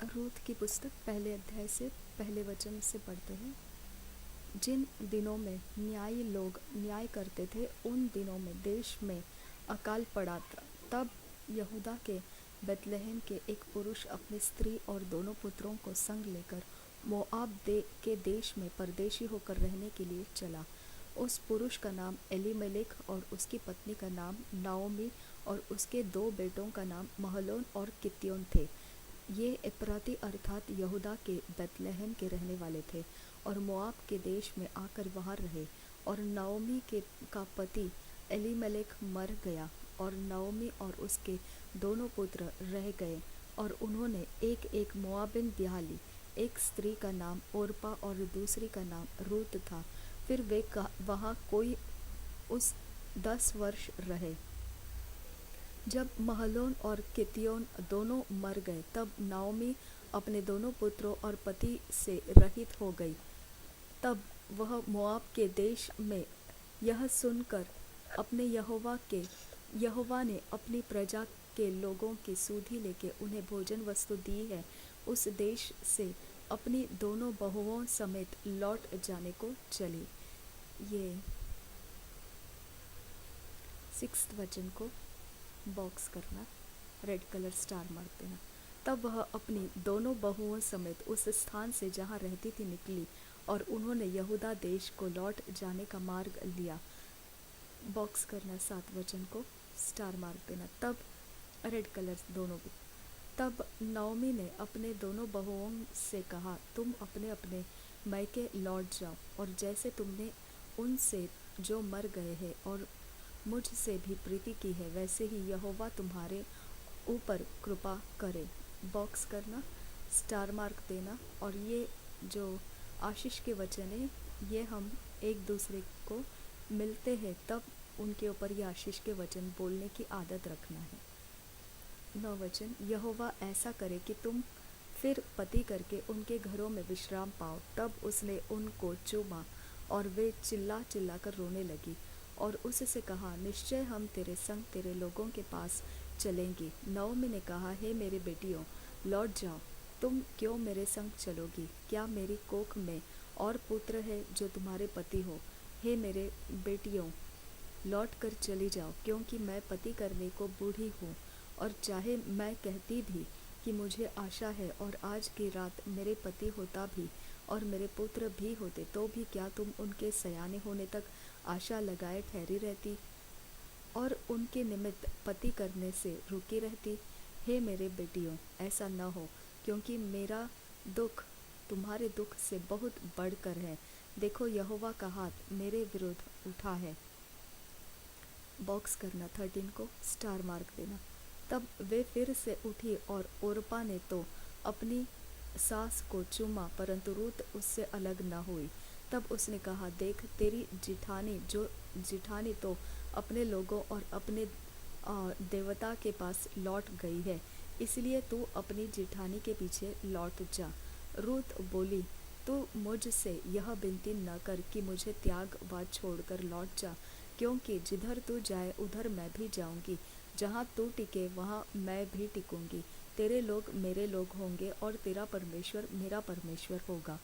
Ruth की पुस्तक पहले अध्याय से पहले वचन से पढ़ते हैं। जिन दिनों में न्यायी लोग न्याय करते थे उन दिनों में देश में अकाल पड़ा था। तब यहूदा के बेतलहम के एक पुरुष अपनी स्त्री और दोनों पुत्रों को संग लेकर मोआब के देश में परदेशी होकर रहने के लिए चला। उस पुरुष का नाम एलीमेलेक और उसकी पत्नी का नाम नाओमी और उसके 2 बेटों का नाम महलोन और कित्योन थे। ये एप्राती अर्थात यहूदा के बेतलहम के रहने वाले थे और मोआब के देश में आकर वहाँ रहे। और नाओमी का पति एलीमेलेक मर गया और नाओमी और उसके दोनों पुत्र रह गए और उन्होंने एक एक मोआबिन ब्याह ली। एक स्त्री का नाम ओरपा और दूसरी का नाम रूत था। फिर वे वहाँ कोई उस 10 वर्ष रहे। जब महलोन और कित्योन दोनों मर गए तब नाओमी अपने दोनों पुत्रों और पति से रहित हो गई। तब वह मोआब के देश में यह सुनकर अपने यहोवा ने अपनी प्रजा के लोगों की सुधि लेके उन्हें भोजन वस्तु दी है, उस देश से अपनी दोनों बहुओं समेत लौट जाने को चली। ये 6 वचन को बॉक्स करना, रेड कलर स्टार मार देना। तब वह अपनी दोनों बहुओं समेत उस स्थान से जहाँ रहती थी निकली और उन्होंने यहूदा देश को लौट जाने का मार्ग लिया। बॉक्स करना 7 वचन को स्टार मार देना। तब रेड कलर दोनों भी। तब नाओमी ने अपने दोनों बहुओं से कहा, तुम अपने अपने मैके लौट जाओ और जैसे तुमने उनसे जो मर गए हैं और मुझसे भी प्रीति की है वैसे ही यहोवा तुम्हारे ऊपर कृपा करे। बॉक्स करना, स्टार मार्क देना। और ये जो आशीष के वचन है ये हम एक दूसरे को मिलते हैं तब उनके ऊपर ये आशीष के वचन बोलने की आदत रखना है। 9 वचन, यहोवा ऐसा करे कि तुम फिर पति करके उनके घरों में विश्राम पाओ। तब उसने उनको चूमा और वे चिल्ला चिल्ला कर रोने लगी और उससे कहा, निश्चय हम तेरे संग तेरे लोगों के पास चलेंगी। नाओमी ने कहा, हे मेरे बेटियों लौट जाओ, तुम क्यों मेरे संग चलोगी? क्या मेरी कोख में और पुत्र है जो तुम्हारे पति हो? हे मेरे बेटियों लौट कर चली जाओ, क्योंकि मैं पति करने को बूढ़ी हूँ। और चाहे मैं कहती भी कि मुझे आशा है और आज की रात मेरे पति होता भी और मेरे पुत्र भी होते तो भी क्या तुम उनके सयाने होने तक आशा लगाए ठहरी रहती और उनके निमित्त पति करने से रुकी रहती? हे मेरे बेटियों ऐसा न हो, क्योंकि मेरा दुख तुम्हारे दुख से बहुत बढ़कर है। देखो यहोवा का हाथ मेरे विरुद्ध उठा है। बॉक्स करना 13 को स्टार मार्क देना। तब वे फिर से उठी और ओरपा ने तो अपनी सास को चूमा परंतु रूत उससे अलग न हुई। तब उसने कहा, देख तेरी जिठानी तो अपने लोगों और अपने देवता के पास लौट गई है, इसलिए तू अपनी जिठानी के पीछे लौट जा। रूत बोली, तू मुझसे यह विनती न कर कि मुझे त्याग व छोड़कर लौट जा, क्योंकि जिधर तू जाए उधर मैं भी जाऊंगी, जहाँ तू टिके वहाँ मैं भी टिकूंगी। तेरे लोग मेरे लोग होंगे और तेरा परमेश्वर मेरा परमेश्वर होगा।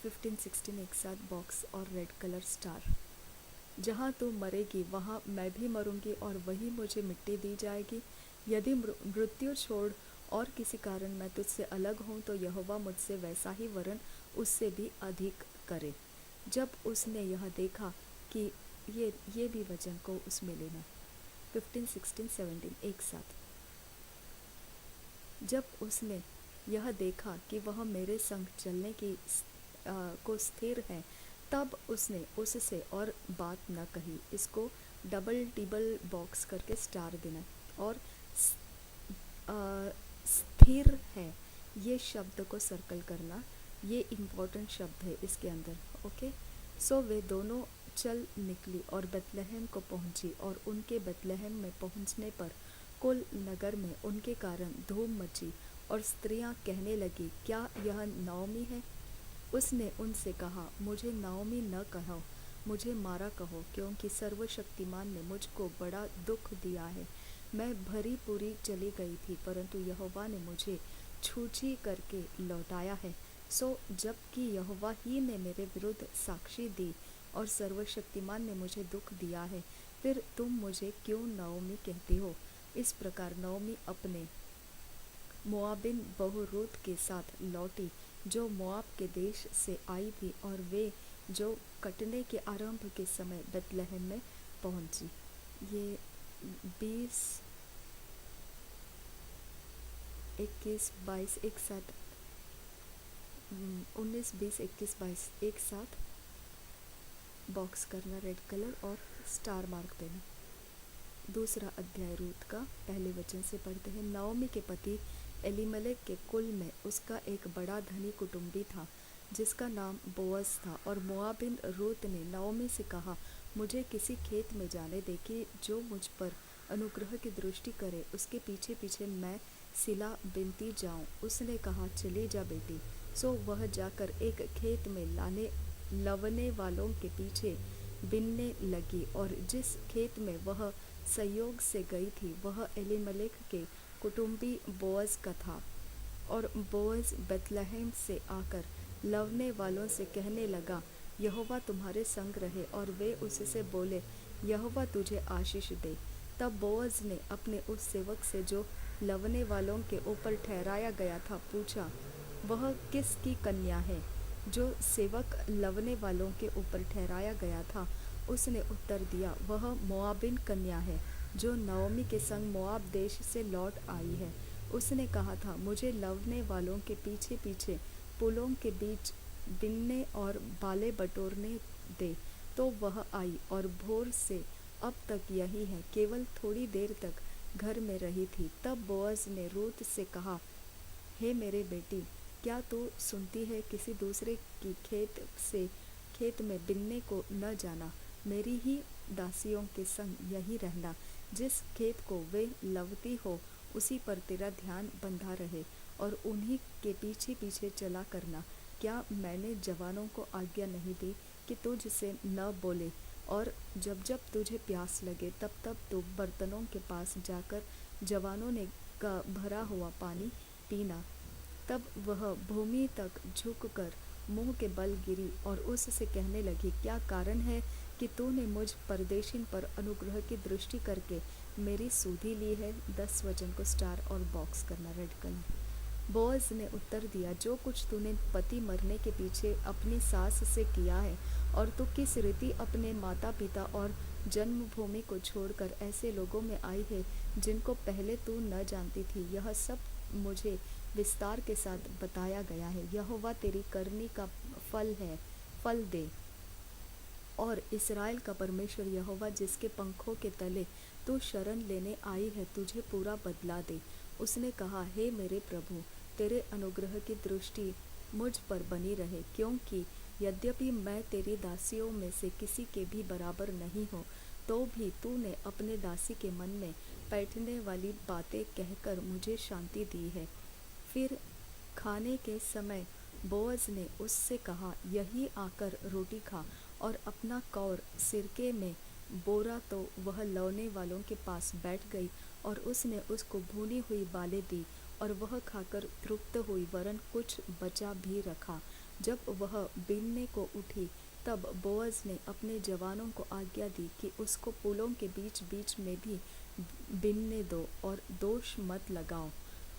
15-16 एक साथ बॉक्स और रेड कलर स्टार। जहाँ तू मरेगी वहाँ मैं भी मरूंगी और वही मुझे मिट्टी दी जाएगी। यदि मृत्यु छोड़ और किसी कारण मैं तुझसे अलग हूँ तो यहोवा मुझसे वैसा ही वरन उससे भी अधिक करे। जब उसने यह देखा कि ये भी वचन को उसमें लेना। 15-16-17 एक साथ। जब उसने यह देखा कि वह मेरे संग चलने की को स्थिर है तब उसने उससे और बात न कही। इसको डबल टिबल बॉक्स करके स्टार देना। और स्थिर है ये शब्द को सर्कल करना, ये इम्पोर्टेंट शब्द है इसके अंदर। ओके, सो वे दोनों चल निकली और बेतलहम को पहुंची और उनके बेतलहम में पहुंचने पर कुल नगर में उनके कारण धूम मची और स्त्रियां कहने लगी, क्या यह नाओमी है? उसने उनसे कहा, मुझे नाओमी न कहो, मुझे मारा कहो, क्योंकि सर्वशक्तिमान ने मुझको बड़ा दुख दिया है। मैं भरी पूरी चली गई थी, परंतु यहोवा ने मुझे छूछी करके लौटाया है। सो जबकि यहोवा ही ने मेरे विरुद्ध साक्षी दी और सर्वशक्तिमान ने मुझे दुख दिया है, फिर तुम मुझे क्यों नओमी कहती हो? इस प्रकार नओमी अपने मोआबिन बहू रूत के साथ लौटी, जो मोआब के देश से आई थी, और वे जो कटने के आरंभ के समय बेतलहम में पहुंची। ये 20, 21, 22 एक साथ, 19, 20, 21, 22 एक साथ बॉक्स करना रेड कलर और स्टार मार्क देना। दूसरा अध्याय रूत का पहले वचन से पढ़ते हैं। नओमी के पति एलीमलेक के कुल में उसका एक बड़ा धनी कुटुंबी था, जिसका नाम बोअज था। और मोआबिन रूत ने नओमी से कहा, मुझे किसी खेत में जाने दे कि जो मुझ पर अनुग्रह की दृष्टि करे, उसके पीछे पीछे मैं सिला बिनती जाऊं। उसने कहा, चली जा बेटी। सो वह जाकर एक खेत में लवने वालों के पीछे बिनने लगी, और जिस खेत में वह संयोग से गई थी वह एलीमलेक के कुटुंबी बोअज का था। और बोअज बेतलहम से आकर लवने वालों से कहने लगा, यहोवा तुम्हारे संग रहे। और वे उससे बोले, यहोवा तुझे आशीष दे। तब बोअज ने अपने उस सेवक से, जो लवने वालों के ऊपर ठहराया गया था, पूछा, वह किसकी कन्या है? जो सेवक लवने वालों के ऊपर ठहराया गया था, उसने उत्तर दिया, वह मोआबिन कन्या है, जो नओमी के संग मोआब देश से लौट आई है। उसने कहा था, मुझे लवने वालों के पीछे पीछे पुलों के बीच बिनने और बाले बटोरने दे। तो वह आई और भोर से अब तक यही है, केवल थोड़ी देर तक घर में रही थी। तब बोअज ने रूत से कहा, हे मेरे बेटी, क्या तू सुनती है? किसी दूसरे की खेत में बिनने को न जाना, मेरी ही दासियों के संग यही रहना। जिस खेत को वे लवती हो, उसी पर तेरा ध्यान बंधा रहे, और उन्हीं के पीछे पीछे चला करना। क्या मैंने जवानों को आज्ञा नहीं दी कि तुझ से न बोले? और जब जब तुझे प्यास लगे, तब तब तू बर्तनों के पास जाकर जवानों ने का भरा हुआ पानी पीना। तब वह भूमि तक झुककर मुंह के बल गिरी और उससे कहने लगी, क्या कारण है कि तूने मुझ परदेशिन पर अनुग्रह की दृष्टि करके मेरी सुधि ली है? 10 वचन को स्टार और बॉक्स करना रेड कलर। बोअज ने उत्तर दिया, जो कुछ तूने पति मरने के पीछे अपनी सास से किया है, और तू किस रीति अपने माता पिता और जन्मभूमि को छोड़कर ऐसे लोगों में आई है जिनको पहले तू न जानती थी, यह सब मुझे विस्तार के साथ बताया गया है। यहोवा तेरी करनी का फल दे, और इस्राएल का परमेश्वर यहोवा, जिसके पंखों के तले तू शरण लेने आई है, तुझे पूरा बदला दे। उसने कहा, हे मेरे प्रभु, तेरे अनुग्रह की दृष्टि मुझ पर बनी रहे, क्योंकि यद्यपि मैं तेरी दासियों में से किसी के भी बराबर नहीं हूँ, तो भी तूने अपने दासी के मन में बैठने वाली बातें कहकर मुझे शांति दी है। फिर खाने के समय बोअज ने उससे कहा, यही आकर रोटी खा और अपना कौर सिरके में बोरा। तो वह लौने वालों के पास बैठ गई, और उसने उसको भुनी हुई बालें दी, और वह खाकर तृप्त हुई, वरन कुछ बचा भी रखा। जब वह बीनने को उठी, तब बोअज ने अपने जवानों को आज्ञा दी कि उसको पुलों के बीच बीच में भी बीनने दो, और दोष मत लगाओ,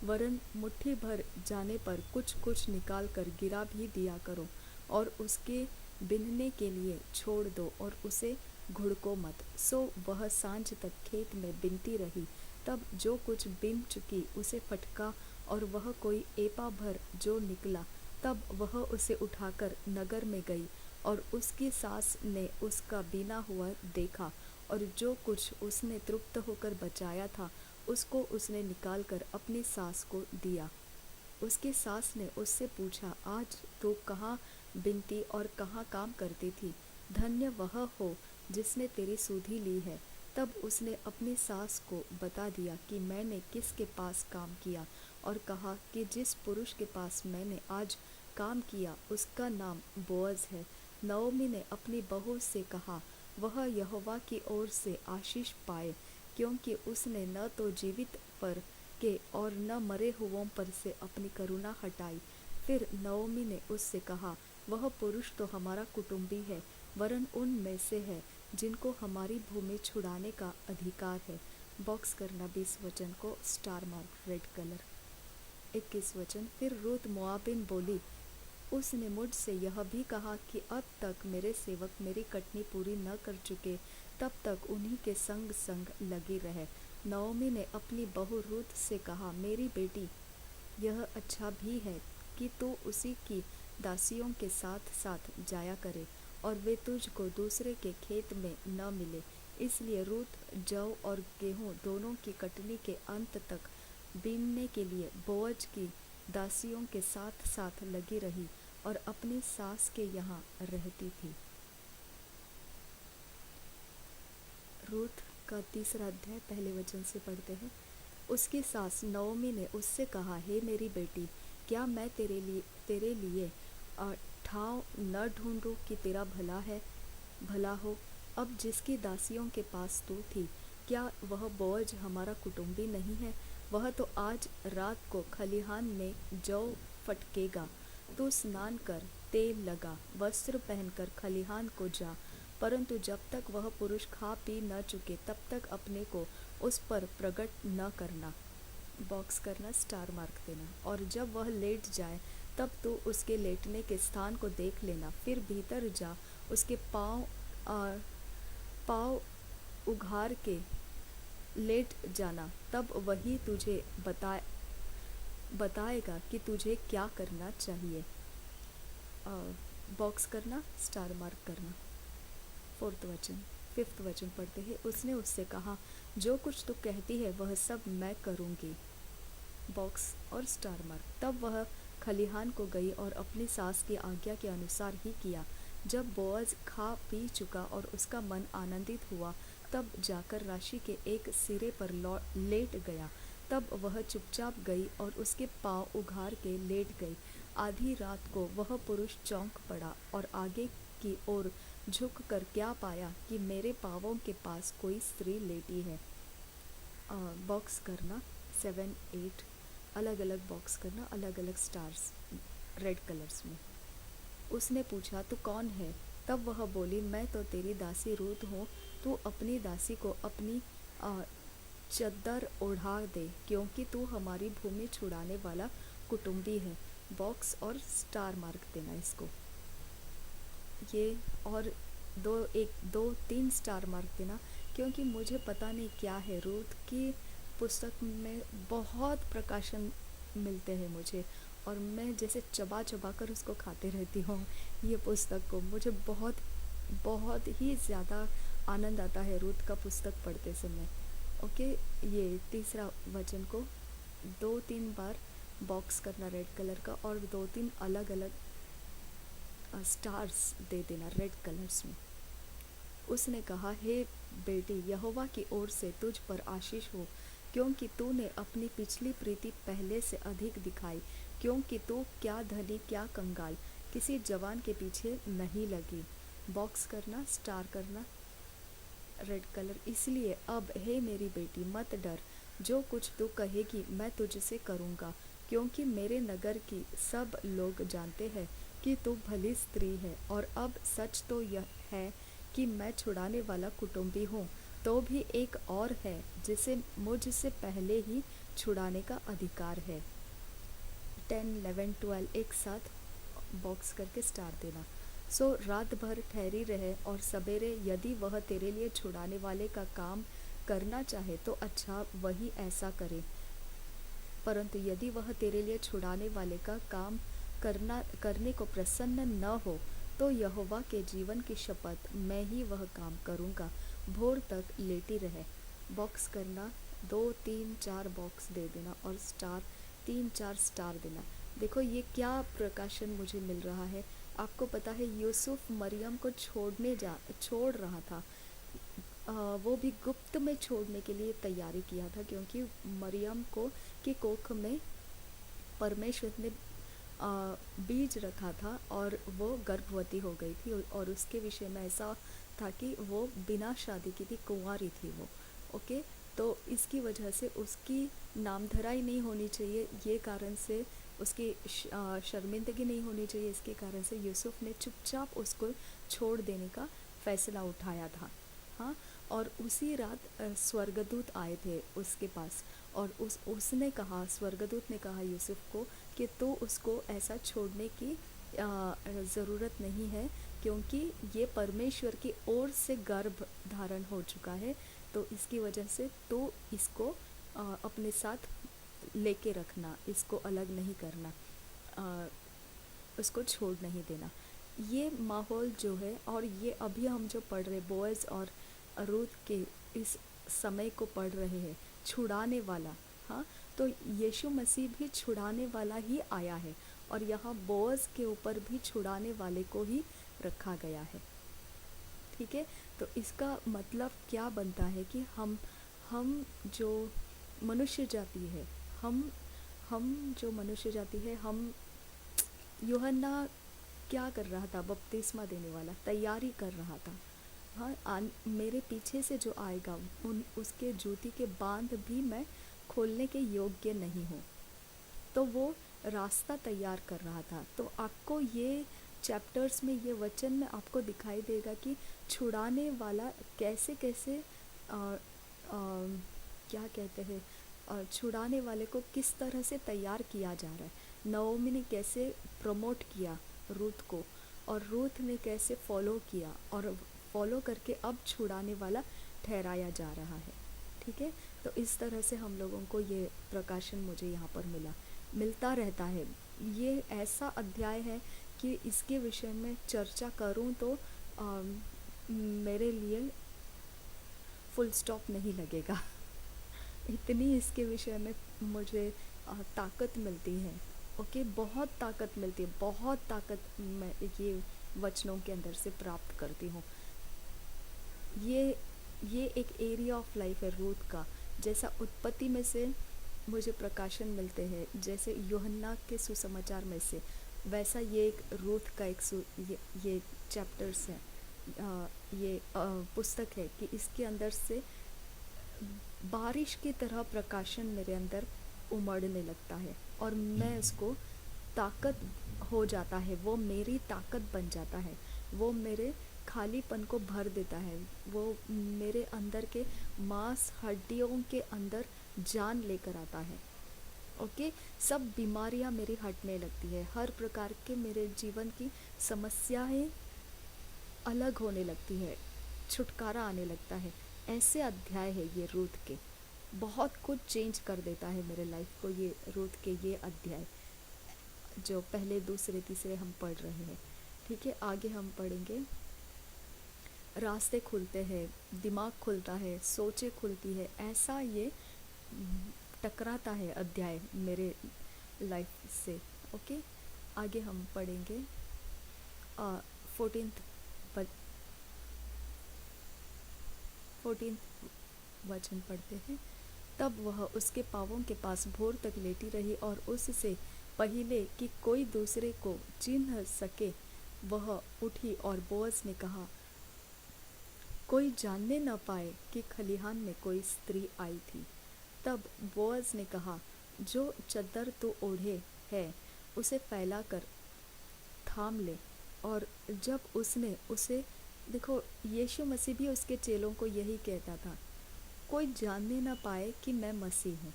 वरन मुट्ठी भर जाने पर कुछ कुछ निकाल कर गिरा भी दिया करो, और उसके बिनने के लिए छोड़ दो, और उसे घुड़को मत। सो वह सांझ तक खेत में बिनती रही। तब जो कुछ बिन चुकी उसे फटका, और वह कोई एपा भर जो निकला, तब वह उसे उठाकर नगर में गई, और उसकी सास ने उसका बीना हुआ देखा, और जो कुछ उसने तृप्त होकर बचाया था, उसको उसने निकालकर अपनी सास को दिया। उसकी सास ने उससे पूछा, आज तू कहाँ बिनती और कहाँ काम करती थी? धन्य वह हो जिसने तेरी सुधि ली है। तब उसने अपनी सास को बता दिया कि मैंने किसके पास काम किया, और कहा कि जिस पुरुष के पास मैंने आज काम किया उसका नाम बोअज है। नओमी ने अपनी बहू से कहा, वह यहोवा की ओर से आशीष पाए, क्योंकि उसने न तो जीवित पर के और न मरे हुओं पर से अपनी करुणा हटाई। फिर नओमी ने उससे कहा, वह पुरुष तो हमारा कुटुंबी है, वरन उन में से है जिनको हमारी भूमि छुड़ाने का अधिकार है। बॉक्स करना 20 वचन को स्टार मार्क रेड कलर। 21 वचन, फिर रूत मोआबिन बोली, उसने मुझसे यह भी कहा कि अब तक मेरे सेवक मेरी कटनी पूरी न कर चुके, तब तक उन्हीं के संग संग लगी रहे। नओमी ने अपनी बहू रूत से कहा, मेरी बेटी, यह अच्छा भी है कि तू उसी की दासियों के साथ साथ जाया करे और वे तुझको दूसरे के खेत में न मिले। इसलिए रूत जौ और गेहूं दोनों की कटनी के अंत तक बीनने के लिए बोअज की दासियों के साथ साथ लगी रही और अपनी सास के यहाँ रहती थी। रूत का 3रा अध्याय पहले वचन से पढ़ते हैं। उसकी सास नओमी ने उससे कहा, हे मेरी बेटी, क्या मैं तेरे लिए ठाव न ढूंढूं कि तेरा भला हो। अब जिसकी दासियों के पास तू थी, क्या वह बोअज हमारा कुटुंबी नहीं है? वह तो आज रात को खलिहान में जौ फटकेगा। तू स्नान कर, तेल लगा, वस्त्र पहनकर खलिहान को जा, परंतु जब तक वह पुरुष खा पी न चुके तब तक अपने को उस पर प्रकट न करना। बॉक्स करना स्टार मार्क देना। और जब वह लेट जाए तब तू उसके लेटने के स्थान को देख लेना। फिर भीतर जा, उसके पाँव उघार के लेट जाना, तब वही तुझे बताएगा कि तुझे क्या करना चाहिए। बॉक्स करना स्टार मार्क करना। 4th वचन 5th वचन पढ़ते हैं। उसने उससे कहा, जो कुछ तू कहती है वह सब मैं करूँगी। बॉक्स और स्टार मार्क। तब वह खलिहान को गई और अपनी सास की आज्ञा के अनुसार ही किया। जब बोअज खा पी चुका और उसका मन आनंदित हुआ, तब जाकर राशि के एक सिरे पर लेट गया। तब वह चुपचाप गई और उसके पाँव उघार के लेट गई। आधी रात को वह पुरुष चौंक पड़ा और आगे की ओर झुक कर क्या पाया कि मेरे पाँवों के पास कोई स्त्री लेटी है। बॉक्स करना 7, 8 अलग अलग बॉक्स करना, अलग अलग स्टार्स रेड कलर्स में। उसने पूछा, तू कौन है? तब वह बोली, मैं तो तेरी दासी रूत हूँ। तू अपनी दासी को अपनी चद्दर ओढ़ा दे, क्योंकि तू हमारी भूमि छुड़ाने वाला कुटुंबी है। बॉक्स और स्टार मार्क देना इसको। ये और 2-3 स्टार मार्क देना, क्योंकि मुझे पता नहीं क्या है। रूत की पुस्तक में बहुत प्रकाशन मिलते हैं मुझे, और मैं जैसे चबा चबा कर उसको खाते रहती हूँ। ये पुस्तक को मुझे बहुत बहुत ही ज़्यादा आनंद आता है रूत का पुस्तक पढ़ते समय। ओके, ये 3रा वचन को 2-3 बार बॉक्स करना रेड कलर का, और 2-3 अलग अलग स्टार्स दे देना रेड कलर्स में। उसने कहा, हे बेटी, यहोवा की ओर से तुझ पर आशीष हो, क्योंकि तूने अपनी पिछली प्रीति पहले से अधिक दिखाई, क्योंकि तू क्या धनी क्या कंगाल, किसी जवान के पीछे नहीं लगी। बॉक्स करना स्टार करना रेड कलर। इसलिए अब हे मेरी बेटी, मत डर, जो कुछ तू कहेगी मैं तुझसे करूँगा, क्योंकि मेरे नगर की सब लोग जानते हैं कि तू भली स्त्री है। और अब सच तो यह है कि मैं छुड़ाने वाला कुटुंबी हूँ, तो भी एक और है जिसे मुझसे पहले ही छुड़ाने का अधिकार है। 10, 11, 12 एक साथ बॉक्स करके स्टार देना। सो रात भर ठहरी रहे, और सवेरे यदि वह तेरे लिए छुड़ाने वाले का काम करना चाहे तो अच्छा, वही ऐसा करे। परंतु यदि वह तेरे लिए छुड़ाने वाले का काम करने को प्रसन्न न हो, तो यहोवा के जीवन की शपथ, मैं ही वह काम करूँगा। भोर तक लेटी रहे। बॉक्स करना 2-3-4 बॉक्स दे देना, और स्टार 3-4 स्टार देना। देखो ये क्या प्रकाशन मुझे मिल रहा है। आपको पता है यूसुफ मरियम को छोड़ रहा था। वो भी गुप्त में छोड़ने के लिए तैयारी किया था, क्योंकि मरियम को की कोख में परमेश्वर ने बीज रखा था और वो गर्भवती हो गई थी, और उसके विषय में ऐसा था कि वो बिना शादी की थी, कुंवारी थी वो। ओके, तो इसकी वजह से उसकी नामधराई नहीं होनी चाहिए, ये कारण से उसकी शर्मिंदगी नहीं होनी चाहिए, इसके कारण से यूसुफ ने चुपचाप उसको छोड़ देने का फ़ैसला उठाया था। हाँ, और उसी रात स्वर्गदूत आए थे उसके पास, और उसने कहा, स्वर्गदूत ने कहा यूसुफ को कि तो उसको ऐसा छोड़ने की ज़रूरत नहीं है, क्योंकि ये परमेश्वर की ओर से गर्भ धारण हो चुका है, तो इसकी वजह से तो इसको अपने साथ लेके रखना, इसको अलग नहीं करना, उसको छोड़ नहीं देना। ये माहौल जो है, और ये अभी हम जो पढ़ रहे बोअज़ और रूत के इस समय को पढ़ रहे हैं, छुड़ाने वाला। हाँ, तो यीशु मसीह भी छुड़ाने वाला ही आया है, और यहाँ बोअज़ के ऊपर भी छुड़ाने वाले को ही रखा गया है। ठीक है, तो इसका मतलब क्या बनता है कि हम जो मनुष्य जाति है, हम जो मनुष्य जाति है, हम यूहन्ना क्या कर रहा था, बपतिस्मा देने वाला तैयारी कर रहा था। हाँ, मेरे पीछे से जो आएगा उसके जूती के बांध भी मैं खोलने के योग्य नहीं हूँ, तो वो रास्ता तैयार कर रहा था। तो आपको ये चैप्टर्स में, ये वचन में आपको दिखाई देगा कि छुड़ाने वाला कैसे कैसे क्या कहते हैं, छुड़ाने वाले को किस तरह से तैयार किया जा रहा है। नओमी ने कैसे प्रमोट किया रूथ को, और रूथ ने कैसे फॉलो किया, और फॉलो करके अब छुड़ाने वाला ठहराया जा रहा है। ठीक है, तो इस तरह से हम लोगों को ये प्रकाशन मुझे यहाँ पर मिलता रहता है। ये ऐसा अध्याय है कि इसके विषय में चर्चा करूँ तो मेरे लिए फुल स्टॉप नहीं लगेगा। इतनी इसके विषय में मुझे ताकत मिलती है। ओके, बहुत ताकत मिलती है, बहुत ताकत मैं ये वचनों के अंदर से प्राप्त करती हूँ। ये एक एरिया ऑफ लाइफ है रूथ का। जैसा उत्पत्ति में से मुझे प्रकाशन मिलते हैं, जैसे यूहन्ना के सुसमाचार में से, वैसा ये एक रूथ का ये चैप्टर्स है, ये पुस्तक है कि इसके अंदर से बारिश की तरह प्रकाशन मेरे अंदर उमड़ने लगता है, और मैं उसको ताकत हो जाता है, वो मेरी ताकत बन जाता है, वो मेरे खालीपन को भर देता है, वो मेरे अंदर के मांस हड्डियों के अंदर जान लेकर आता है। ओके, सब बीमारियां मेरी हटने लगती है, हर प्रकार के मेरे जीवन की समस्याएं अलग होने लगती है, छुटकारा आने लगता है। ऐसे अध्याय है ये रूथ के, बहुत कुछ चेंज कर देता है मेरे लाइफ को ये रूथ के ये अध्याय, जो पहले दूसरे तीसरे हम पढ़ रहे हैं। ठीक है, आगे हम पढ़ेंगे। रास्ते खुलते हैं, दिमाग खुलता है, सोचें खुलती है, ऐसा ये टकराता है अध्याय मेरे लाइफ से। ओके, आगे हम पढ़ेंगे 14 वचन पढ़ते हैं। तब वह उसके पाँवों के पास भोर तक लेटी रही, और उससे पहले कि कोई दूसरे को चिन्ह सके वह उठी, और बोअज़ ने कहा, कोई जानने न पाए कि खलिहान में कोई स्त्री आई थी। तब बोअज़ ने कहा, जो चद्दर तू ओढ़े है उसे फैलाकर थाम ले। और जब उसने उसे, देखो यीशु मसीह भी उसके चेलों को यही कहता था, कोई जानने ना पाए कि मैं मसीह हूँ।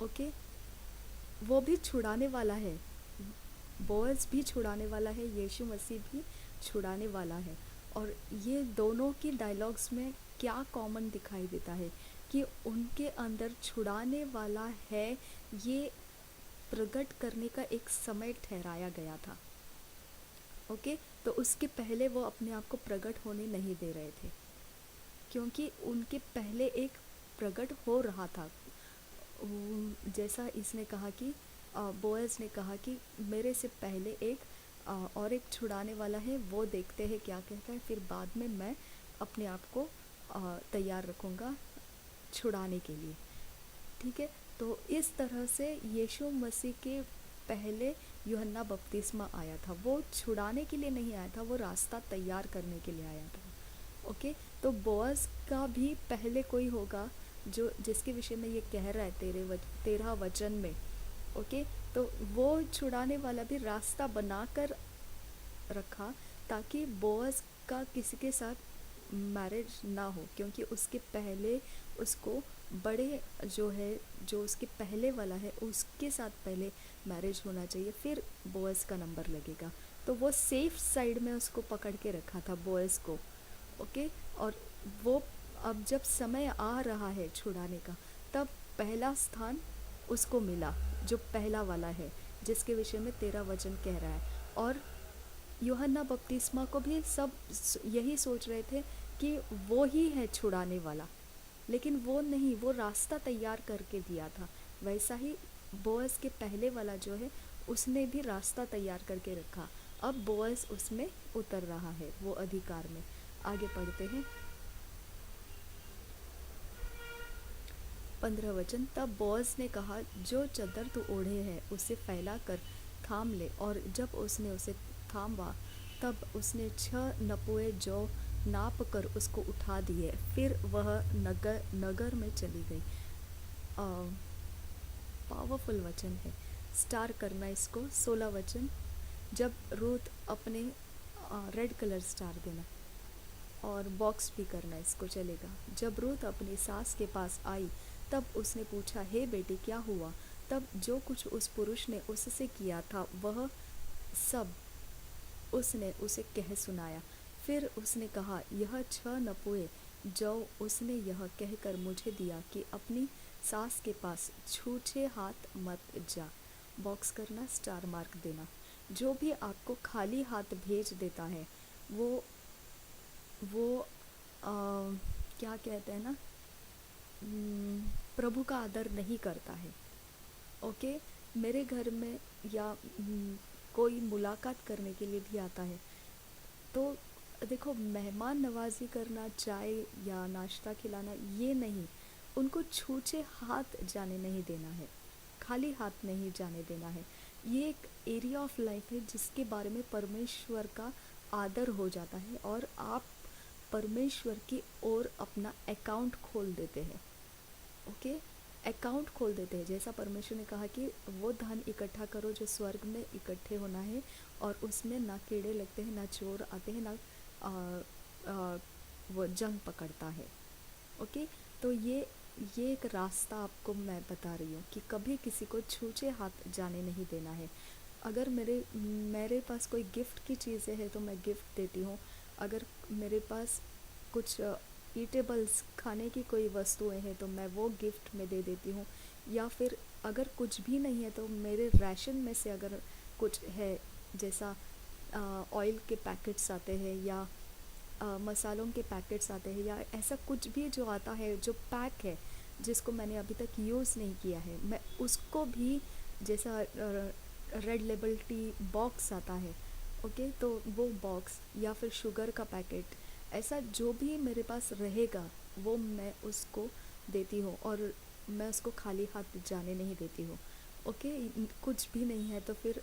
ओके, वो भी छुड़ाने वाला है, बोअज़ भी छुड़ाने वाला है, यीशु मसीह भी छुड़ाने वाला है। और ये दोनों की डायलॉग्स में क्या कॉमन दिखाई देता है कि उनके अंदर छुड़ाने वाला है, ये प्रकट करने का एक समय ठहराया गया था। ओके, तो उसके पहले वो अपने आप को प्रकट होने नहीं दे रहे थे, क्योंकि उनके पहले एक प्रकट हो रहा था। जैसा इसने कहा कि बोअज़ ने कहा कि मेरे से पहले एक और एक छुड़ाने वाला है, वो देखते हैं क्या कहता है, फिर बाद में मैं अपने आप को तैयार रखूँगा छुड़ाने के लिए। ठीक है, तो इस तरह से यीशु मसीह के पहले यूहन्ना बपतिस्मा आया था। वो छुड़ाने के लिए नहीं आया था, वो रास्ता तैयार करने के लिए आया था। ओके, तो बॉस का भी पहले कोई होगा जो जिसके विषय में ये कह रहा है तेरह वचन में। ओके, तो वो छुड़ाने वाला भी रास्ता बनाकर रखा ताकि बोअज का किसी के साथ मैरिज ना हो, क्योंकि उसके पहले उसको बड़े जो है, जो उसके पहले वाला है उसके साथ पहले मैरिज होना चाहिए, फिर बोअज का नंबर लगेगा। तो वो सेफ साइड में उसको पकड़ के रखा था बोअज को। ओके, और वो अब जब समय आ रहा है छुड़ाने का, तब पहला स्थान उसको मिला, जो पहला वाला है जिसके विषय में 13 वचन कह रहा है। और यूहन्ना बपतिस्मा को भी सब यही सोच रहे थे कि वो ही है छुड़ाने वाला, लेकिन वो नहीं, वो रास्ता तैयार करके दिया था। वैसा ही बोअज के पहले वाला जो है उसने भी रास्ता तैयार करके रखा। अब बोअज उसमें उतर रहा है, वो अधिकार में। आगे पढ़ते हैं 15 वचन। तब बोअज ने कहा, जो चद्दर तू ओढ़े है उसे फैला कर थाम ले। और जब उसने उसे थामा, तब उसने 6 नपुए जौ नाप कर उसको उठा दिए। फिर वह नगर में चली गई। पावरफुल वचन है, स्टार करना इसको। 16 वचन। जब रूथ अपने रेड कलर स्टार देना, और बॉक्स भी करना इसको, चलेगा। जब रूथ अपनी सास के पास आई, तब उसने पूछा, हे बेटी क्या हुआ? तब जो कुछ उस पुरुष ने उससे किया था वह सब उसने उसे कह सुनाया। फिर उसने कहा, यह 6 नपुए जो उसने यह कहकर मुझे दिया कि अपनी सास के पास छूछे हाथ मत जा। बॉक्स करना, स्टार मार्क देना। जो भी आपको खाली हाथ भेज देता है वो क्या कहते हैं ना, प्रभु का आदर नहीं करता है। ओके, मेरे घर में या कोई मुलाकात करने के लिए भी आता है, तो देखो, मेहमान नवाजी करना, चाय या नाश्ता खिलाना, ये नहीं, उनको छूछे हाथ जाने नहीं देना है, खाली हाथ नहीं जाने देना है। ये एक एरिया ऑफ लाइफ है जिसके बारे में परमेश्वर का आदर हो जाता है, और आप परमेश्वर की ओर अपना अकाउंट खोल देते हैं। ओके, अकाउंट खोल देते हैं। जैसा परमेश्वर ने कहा कि वो धन इकट्ठा करो जो स्वर्ग में इकट्ठे होना है, और उसमें ना कीड़े लगते हैं, ना चोर आते हैं, ना आ, आ, वो जंग पकड़ता है। ओके, तो ये एक रास्ता आपको मैं बता रही हूँ कि कभी किसी को छूछे हाथ जाने नहीं देना है। अगर मेरे पास कोई गिफ्ट की चीज़ें हैं तो मैं गिफ्ट देती हूँ। अगर मेरे पास कुछ ईटेबल्स, खाने की कोई वस्तुएं हैं, तो मैं वो गिफ्ट में दे देती हूँ। या फिर अगर कुछ भी नहीं है तो मेरे राशन में से अगर कुछ है, जैसा ऑयल के पैकेट्स आते हैं, या मसालों के पैकेट्स आते हैं, या ऐसा कुछ भी जो आता है जो पैक है जिसको मैंने अभी तक यूज़ नहीं किया है, मैं उसको भी, जैसा रेड लेबल टी बॉक्स आता है, ओके, तो वो बॉक्स, या फिर शुगर का पैकेट, ऐसा जो भी मेरे पास रहेगा वो मैं उसको देती हूँ, और मैं उसको खाली हाथ जाने नहीं देती हूँ। ओके, कुछ भी नहीं है तो फिर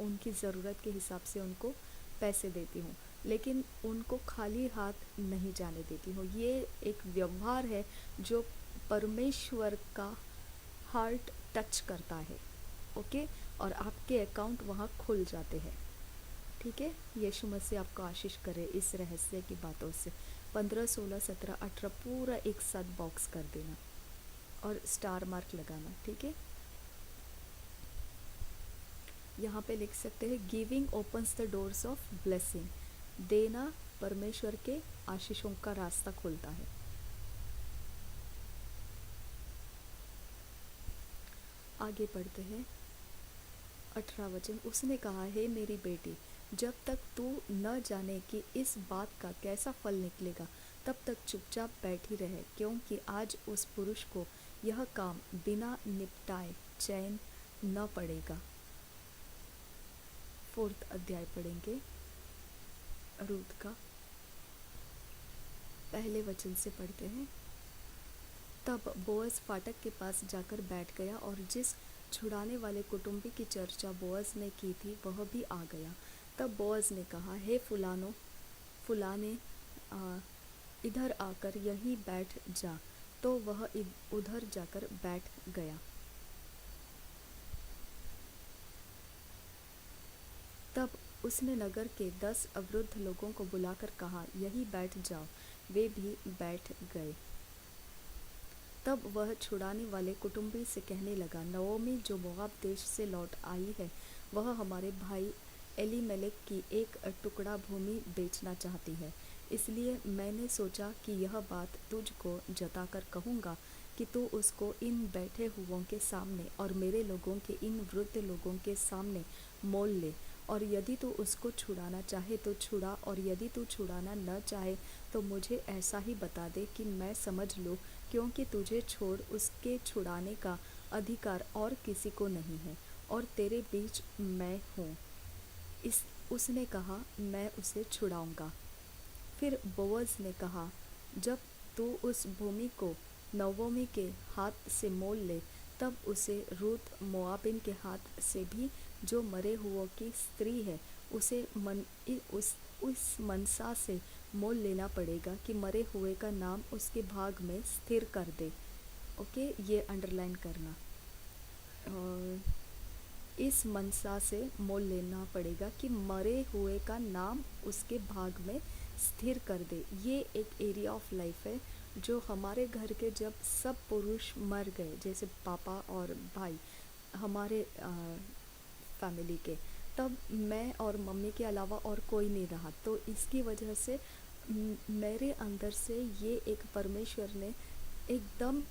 उनकी ज़रूरत के हिसाब से उनको पैसे देती हूँ, लेकिन उनको खाली हाथ नहीं जाने देती हूँ। ये एक व्यवहार है जो परमेश्वर का हार्ट टच करता है। ओके, और आपके अकाउंट वहाँ खुल जाते हैं। ठीक है, यीशु मसीह आपको आशीष करे इस रहस्य की बातों से। 15, 16, 17, 18 पूरा एक साथ बॉक्स कर देना और स्टार मार्क लगाना। ठीक है, यहाँ पे लिख सकते हैं, giving opens the doors of blessing. देना परमेश्वर के आशीषों का रास्ता खोलता है। आगे पढ़ते हैं 18 वचन। उसने कहा, हे मेरी बेटी, जब तक तू न जाने कि इस बात का कैसा फल निकलेगा, तब तक चुपचाप बैठी रहे, क्योंकि आज उस पुरुष को यह काम बिना निपटाए चैन न पड़ेगा। 4th अध्याय पढ़ेंगे रूथ का, पहले वचन से पढ़ते हैं। तब बोअज फाटक के पास जाकर बैठ गया, और जिस छुड़ाने वाले कुटुंबी की चर्चा बोअज ने की थी वह भी आ गया। तब बोअज ने कहा, हे फुलाने, इधर आकर यहीं बैठ जा। तो वह उधर जाकर बैठ गया। तब उसने नगर के 10 अवरुद्ध लोगों को बुलाकर कहा, यहीं बैठ जाओ। वे भी बैठ गए। तब वह छुड़ाने वाले कुटुंबी से कहने लगा, नओमी जो मोआब देश से लौट आई है, वह हमारे भाई एलीमेलेक की एक टुकड़ा भूमि बेचना चाहती है। इसलिए मैंने सोचा कि यह बात तुझको जताकर कहूँगा कि तू उसको इन बैठे हुओं के सामने और मेरे लोगों के इन वृद्ध लोगों के सामने मोल ले। और यदि तू उसको छुड़ाना चाहे तो छुड़ा, और यदि तू छुड़ाना न चाहे तो मुझे ऐसा ही बता दे कि मैं समझ लूँ, क्योंकि तुझे छोड़ उसके छुड़ाने का अधिकार और किसी को नहीं है, और तेरे बीच मैं हूँ। इस उसने कहा, मैं उसे छुड़ाऊंगा। फिर बोअज ने कहा, जब तू उस भूमि को नओमी के हाथ से मोल ले, तब उसे रूत मोआबिन के हाथ से भी, जो मरे हुओं की स्त्री है, उसे उस मनसा से मोल लेना पड़ेगा कि मरे हुए का नाम उसके भाग में स्थिर कर दे। ओके, ये अंडरलाइन करना। और इस मनसा से मोल लेना पड़ेगा कि मरे हुए का नाम उसके भाग में स्थिर कर दे। ये एक एरिया ऑफ लाइफ है जो हमारे घर के जब सब पुरुष मर गए, जैसे पापा और भाई हमारे फैमिली के, तब मैं और मम्मी के अलावा और कोई नहीं रहा। तो इसकी वजह से मेरे अंदर से ये एक परमेश्वर ने एकदम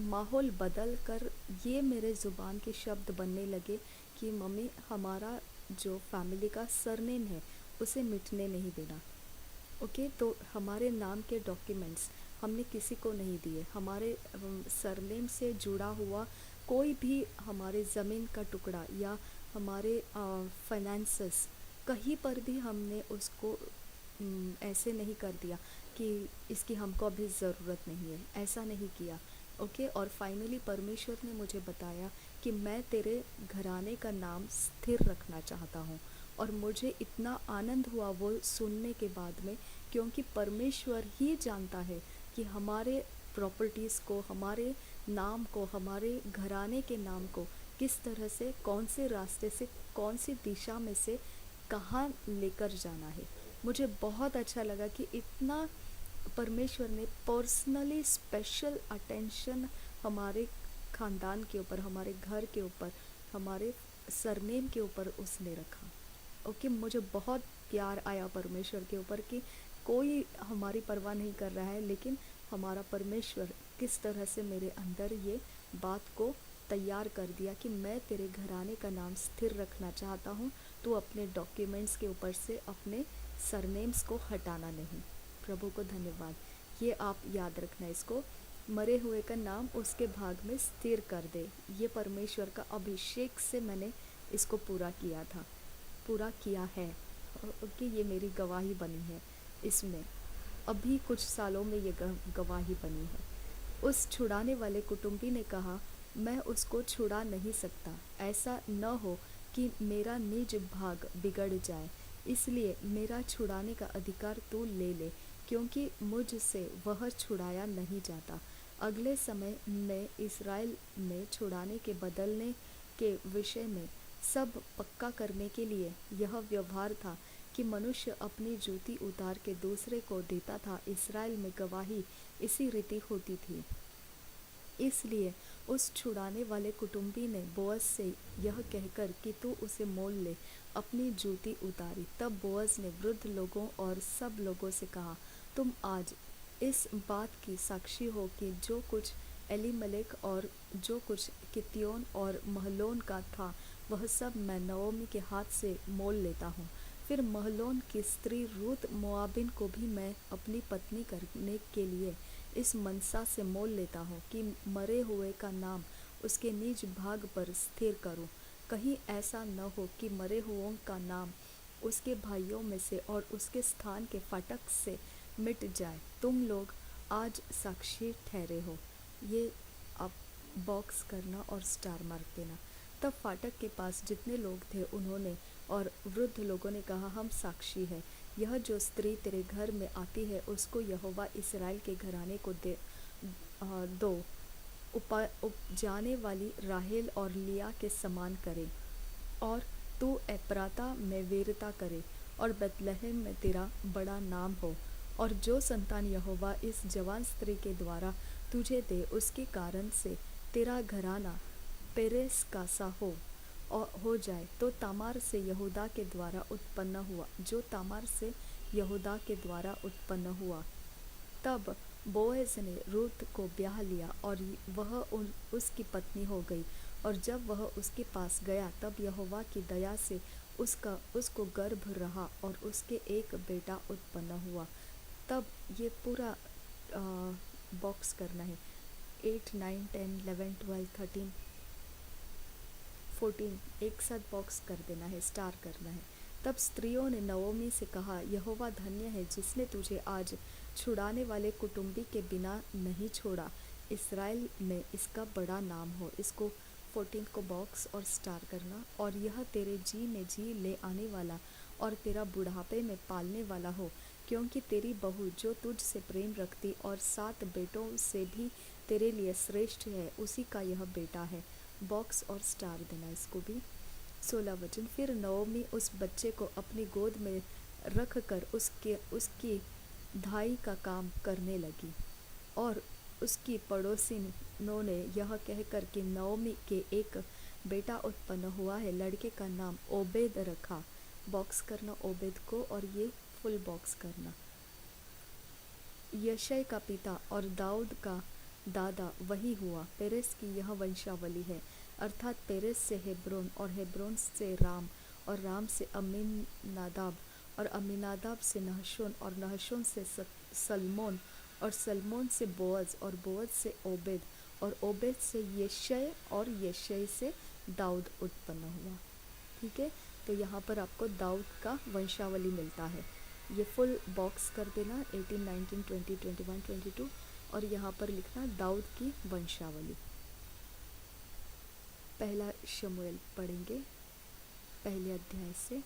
माहौल बदल कर ये मेरे ज़ुबान के शब्द बनने लगे कि मम्मी, हमारा जो फैमिली का सरनेम है उसे मिटने नहीं देना। ओके, तो हमारे नाम के डॉक्यूमेंट्स हमने किसी को नहीं दिए। हमारे सरनेम से जुड़ा हुआ कोई भी हमारे ज़मीन का टुकड़ा या हमारे फाइनेंसेस, कहीं पर भी हमने उसको ऐसे नहीं कर दिया कि इसकी हमको अभी ज़रूरत नहीं है, ऐसा नहीं किया। ओके, और फाइनली परमेश्वर ने मुझे बताया कि मैं तेरे घराने का नाम स्थिर रखना चाहता हूँ। और मुझे इतना आनंद हुआ वो सुनने के बाद में, क्योंकि परमेश्वर ही जानता है कि हमारे प्रॉपर्टीज़ को, हमारे नाम को, हमारे घराने के नाम को किस तरह से, कौन से रास्ते से, कौन सी दिशा में से कहाँ लेकर जाना है। मुझे बहुत अच्छा लगा कि इतना परमेश्वर ने पर्सनली स्पेशल अटेंशन हमारे ख़ानदान के ऊपर, हमारे घर के ऊपर, हमारे सरनेम के ऊपर उसने रखा। ओके, मुझे बहुत प्यार आया परमेश्वर के ऊपर कि कोई हमारी परवाह नहीं कर रहा है, लेकिन हमारा परमेश्वर किस तरह से मेरे अंदर ये बात को तैयार कर दिया कि मैं तेरे घराने का नाम स्थिर रखना चाहता हूँ। तो अपने डॉक्यूमेंट्स के ऊपर से अपने सरनेम्स को हटाना नहीं। प्रभु को धन्यवाद। ये आप याद रखना इसको, मरे हुए का नाम उसके भाग में स्थिर कर दे। ये परमेश्वर का अभिषेक से मैंने इसको पूरा किया था, पूरा किया है। ओके, ये मेरी गवाही बनी है इसमें, अभी कुछ सालों में ये गवाही बनी है। उस छुड़ाने वाले कुटुंबी ने कहा, मैं उसको छुड़ा नहीं सकता, ऐसा न हो कि मेरा निज भाग बिगड़ जाए, इसलिए मेरा छुड़ाने का अधिकार तू ले ले, क्योंकि मुझसे वह छुड़ाया नहीं जाता। अगले समय में इस्राएल में छुड़ाने के बदलने के विषय में सब पक्का करने के लिए यह व्यवहार था कि मनुष्य अपनी जूती उतार के दूसरे को देता था। इस्राएल में गवाही इसी रीति होती थी। इसलिए उस छुड़ाने वाले कुटुंबी ने बोअज से यह कहकर कि तू उसे मोल ले, अपनी जूती उतारी। तब बोअज ने वृद्ध लोगों और सब लोगों से कहा, तुम आज इस बात की साक्षी हो कि जो कुछ एलीमेलेक और जो कुछ कित्योन और महलोन का था, वह सब मैं नओमी के हाथ से मोल लेता हूँ। फिर महलोन की स्त्री रूत मोआबिन को भी मैं अपनी पत्नी करने के लिए इस मनसा से मोल लेता हूँ कि मरे हुए का नाम उसके निज भाग पर स्थिर करूँ। कहीं ऐसा न हो कि मरे हुओं का नाम उसके भाइयों में से और उसके स्थान के फाटक से मिट जाए। तुम लोग आज साक्षी ठहरे हो। ये आप बॉक्स करना और स्टार मार्क देना। तब फाटक के पास जितने लोग थे उन्होंने और वृद्ध लोगों ने कहा, हम साक्षी हैं यह जो स्त्री तेरे घर में आती है उसको यहोवा इस्राएल के घराने को दो, उपजाने वाली राहेल और लिया के समान करे, और तू एप्राता में वीरता करे, और बेतलहम में तेरा बड़ा नाम हो। और जो संतान यहोवा इस जवान स्त्री के द्वारा तुझे दे उसके कारण से तेरा घराना पेरेस का सा और हो जाए। तो तामार से यहूदा के द्वारा उत्पन्न हुआ, जो तामार से यहूदा के द्वारा उत्पन्न हुआ। तब बोएज ने रूत को ब्याह लिया और वह उसकी पत्नी हो गई। और जब वह उसके पास गया तब यहोवा की दया से उसको गर्भ रहा और उसके एक बेटा उत्पन्न हुआ। तब ये पूरा बॉक्स करना है, 8, 9, 10, 11, 12, 13, 14 एक साथ बॉक्स कर देना है, स्टार करना है। तब स्त्रियों ने नवोमी से कहा, यहोवा धन्य है जिसने तुझे आज छुड़ाने वाले कुटुंबी के बिना नहीं छोड़ा, इस्राएल में इसका बड़ा नाम हो। इसको 14 को बॉक्स और स्टार करना। और यह तेरे जी में जी ले आने वाला और तेरा बुढ़ापे में पालने वाला हो, क्योंकि तेरी बहू जो तुझ से प्रेम रखती और 7 बेटों से भी तेरे लिए श्रेष्ठ है, उसी का यह बेटा है। बॉक्स और स्टार देना इसको भी। 16 वचन, फिर नवोमी उस बच्चे को अपनी गोद में रख कर उसकी धाई का काम करने लगी। और उसकी पड़ोसिनों ने यह कहकर कि नवोमी के एक बेटा उत्पन्न हुआ है, लड़के का नाम ओबेद रखा। बॉक्स करना ओबेद को, और ये फुल बॉक्स करना। यशय का पिता और दाऊद का दादा वही हुआ। पेरेस की यह वंशावली है, अर्थात पेरेस से हेब्रोन, और हेब्रोन से राम, और राम से अम्मीनादाब, और अम्मीनादाब से नहशोन, और नहशोन से सलमोन, और सलमोन से बोअज, और बोअज से ओबेद, और ओबेद से यशय, और यशय से दाऊद उत्पन्न हुआ। ठीक है, तो यहाँ पर आपको दाऊद का वंशावली मिलता है। ये फुल बॉक्स कर देना, 18, 19, 20, 21, 22, और यहाँ पर लिखना दाऊद की वंशावली। पहला शमूएल पढ़ेंगे पहले अध्याय से।